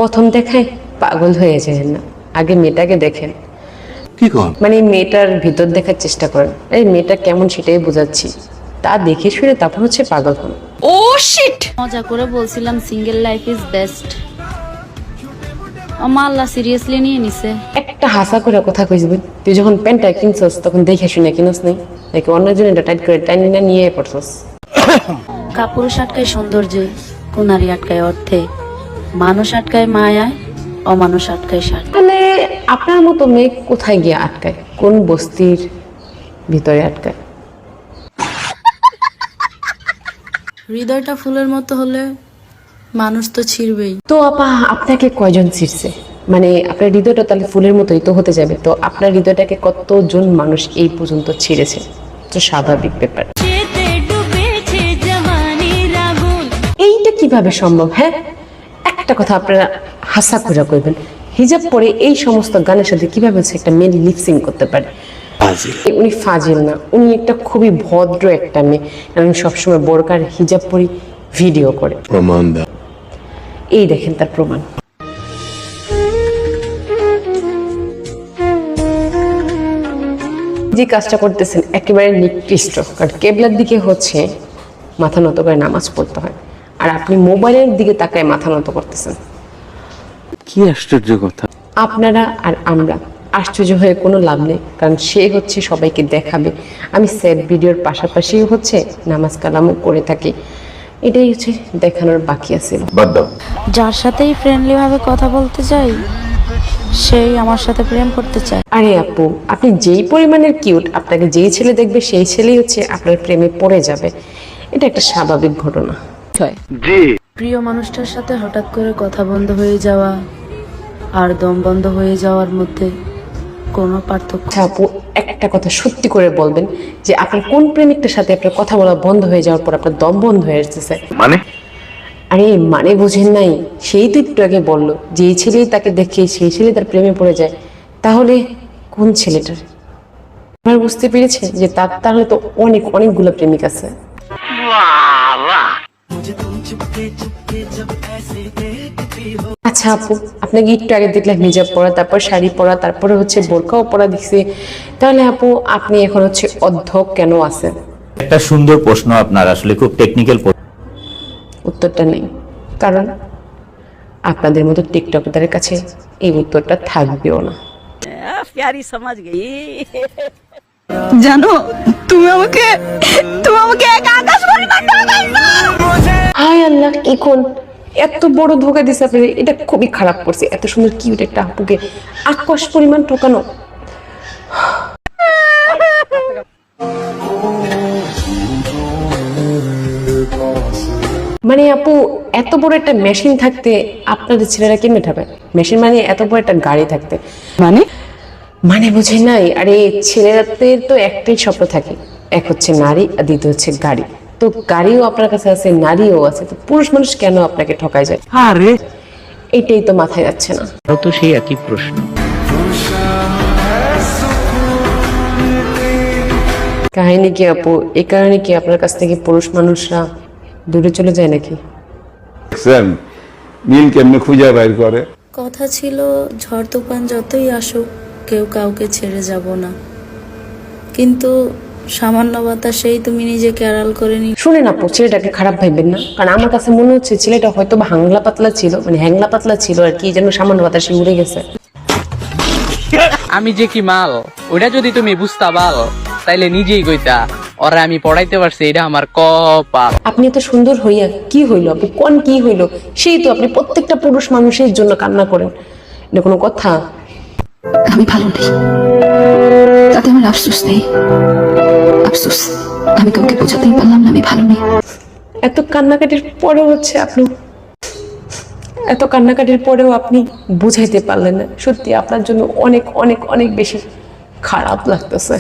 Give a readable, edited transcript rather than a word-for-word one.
প্রথম দেখায় পাগল হয়ে যায় না, আগে মেয়েটাকে দেখেন। কি কন? মানে মেয়েটার ভিতর দেখার চেষ্টা করেন, এই মেয়েটা কেমন সেটাই বোঝাচ্ছি, তা দেখে শুনে তারপর হচ্ছে পাগল হন। ও শিট, মজা করে বলছিলাম সিঙ্গেল লাইফ ইজ বেস্ট, আমার আল্লাহ সিরিয়াসলি নিয়ে নিছে। একটা হাসা করে কথা কইসবেন, তুই যখন প্যান্টটা কিনছস তখন দেখে শুনে কিনস নাই, নাকি অন্যজন এটা টাইট করে টাইনি না নিয়ে পড়ছস? কাপুরুষ আটকায় সৌন্দর্যে, কুনারি আটকায় অর্থে, মানুষ আটকায় মায়ায়, অমানুষ আটকায় স্বার্থে। তাহলে আপনার মতো মেয়ে কোথায় গিয়ে আটকায়, কোন বস্তির ভিতরে আটকায়? হৃদয়টা ফুলের মতো হলে মানুষ তো ছিড়বেই। তো আপা আপনাকে কয়জন ছিড়ছে? মানে আপনার হৃদয়টা তাহলে ফুলের মতোই তো হতে যাবে, তো আপনার হৃদয়টাকে কতজন মানুষ এই পর্যন্ত ছিঁড়েছে? তো স্বাভাবিক ব্যাপার। এইটা কিভাবে সম্ভব? হ্যাঁ, একটা কথা আপনারা হাসা করে কইবেন, হিজাব পরে এই সমস্ত গানের সাথে কিভাবে হচ্ছে একটা মেয়ে লিপসিং করতে পারে? উনি ফাজিল না, উনি একটা খুবই ভদ্র একটা মেয়ে, কারণ সবসময় বোরকার হিজাব পরে ভিডিও করে। প্রমাণ দাও। এই দেখেন তার প্রমাণ। যে কাজটা করতেছেন একেবারে নিকৃষ্ট, কারণ কেবলার দিকে হচ্ছে মাথা নত করে নামাজ পড়তে হয়, আর আপনি মোবাইলের দিকে তাকায় মাথা নত করতেছেন। কি আশ্চর্য কথা! আপনারা আর আমরা আশ্চর্য হয়ে কোনো লাভ নেই, কারণ সে হচ্ছে সবাইকে দেখাবে। আমি স্যাড ভিডিওর পাশাপাশি হচ্ছে নামাজ কালামও করে থাকি, এটাই হচ্ছে দেখানোর বাকি আছে। যার সাথেই ফ্রেন্ডলি ভাবে কথা বলতে চাই, সেই আমার সাথে প্রেম করতে চায়। আরে আপু, আপনি যেই পরিমাণের কিউট, আপনাকে যেই ছেলে দেখবে সেই ছেলেই হচ্ছে আপনার প্রেমে পড়ে যাবে, এটা একটা স্বাভাবিক ঘটনা। প্রিয় মানুষটার সাথে হঠাৎ করে কথা বন্ধ হয়ে যাওয়া আর দম বন্ধ হয়ে যাওয়ার মধ্যে কোনো পার্থক্য। আচ্ছা আপু, একটা কথা সত্যি করে বলবেন যে আপনার কোন প্রেমিকটার সাথে আপনার কথা বলা বন্ধ হয়ে যাওয়ার পর আপনার দম বন্ধ হয়ে আসতেছে? মানে? আরে মানে বুঝেন নাই? সেই তো একটু আগে বললো যেই ছেলেই তাকে দেখে সেই ছেলে তার প্রেমে পড়ে যায়, তাহলে কোন ছেলেটার? আপনারা বুঝতে পেরেছেন যে তাহলে তো অনেকগুলো প্রেমিক আছে। আচ্ছা আপু, আপনাকে একটু আগে দেখলাম হিজাব পরা, তারপর শাড়ি পরা, তারপরে হচ্ছে বোরকাও পরা দেখছি, তাহলে আপু আপনি এখন হচ্ছে অধ্যক কেন আছেন? একটা সুন্দর প্রশ্ন আপনার, আসলে খুব টেকনিক্যাল। উত্তরটা নেই, কারণ আপনাদের মতো টিকটকদের কাছে এই উত্তরটা থাকবেও না। জানো, তুমি আমাকে আকাশ পরিমাণ হায় আল্লাহ, কি কোন এত বড় ধোকা দিছে আপনাদের, এটা খুবই খারাপ করছে। এত সুন্দর কিউট একটা আপুকে আকাশ পরিমাণ ঠকানো। মানে আপু, এত বড় একটা মেশিন থাকতে আপনাদের ছেলেরা কেমনে ঠাপায়? মেশিন মানে এত বড় একটা গাড়ি থাকতে মানে বুঝে নাই? আরে ছেলেরাদের তো একটাই স্বপ্ন থাকে, এক হচ্ছে নারী আর দ্বিতীয় হচ্ছে গাড়ি। তো গাড়িও আপনার কাছে আছে, নারীও আছে, তো পুরুষ মানুষ কেন আপনাকে ঠকায় যায়? আরে এইটাই তো মাথায় যাচ্ছে না। তো সেই একই প্রশ্ন। কাহিনী কি আপু? এই কারণে কি আপনার কাছ থেকে পুরুষ মানুষরা দূরে চলে যায় নাকি? মিল কেমনে খুঁজে বাইর করে? কথা ছিল ঝড় তুফান যতই আসুক কেউ কাউকে ছেড়ে যাব না, কিন্তু সামান্য বাতাসেই তুমি নিজেকে আড়াল করে নি। শুনেন আপু, ছেলেটাকে খারাপ ভাববেন না, কারণ আমার কাছে মনে হচ্ছে ছেলেটা হয়তো হ্যাংলা পাতলা ছিল, মানে হ্যাংলা পাতলা ছিল আর কি, যেন সামান্য বাতাসে উড়ে গেছে। আমি যে কি মাল, ওটা যদি তুমি বুঝতা পাল তাইলে নিজেই কইতা ওরা আমি পড়াইতে পারছি, এটা আমার কপাল। আপনি এত সুন্দর হইয়া কি হইলো আপু? কোন কি হইলো? সেই তো আপনি প্রত্যেকটা পুরুষ মানুষের জন্য কান্না করেন, এটা কোনো কথা? আমি ভালো নেই, তাতে আমার আফসোস নেই। আফসোস আমি কাউকে বোঝাতেই পারলাম না আমি ভালো নেই। এত কান্নাকাটির পরেও হচ্ছে আপনি এত কান্নাকাটির পরেও আপনি বুঝাইতে পারলেন না। সত্যি আপনার জন্য অনেক অনেক অনেক বেশি খারাপ লাগতেছে।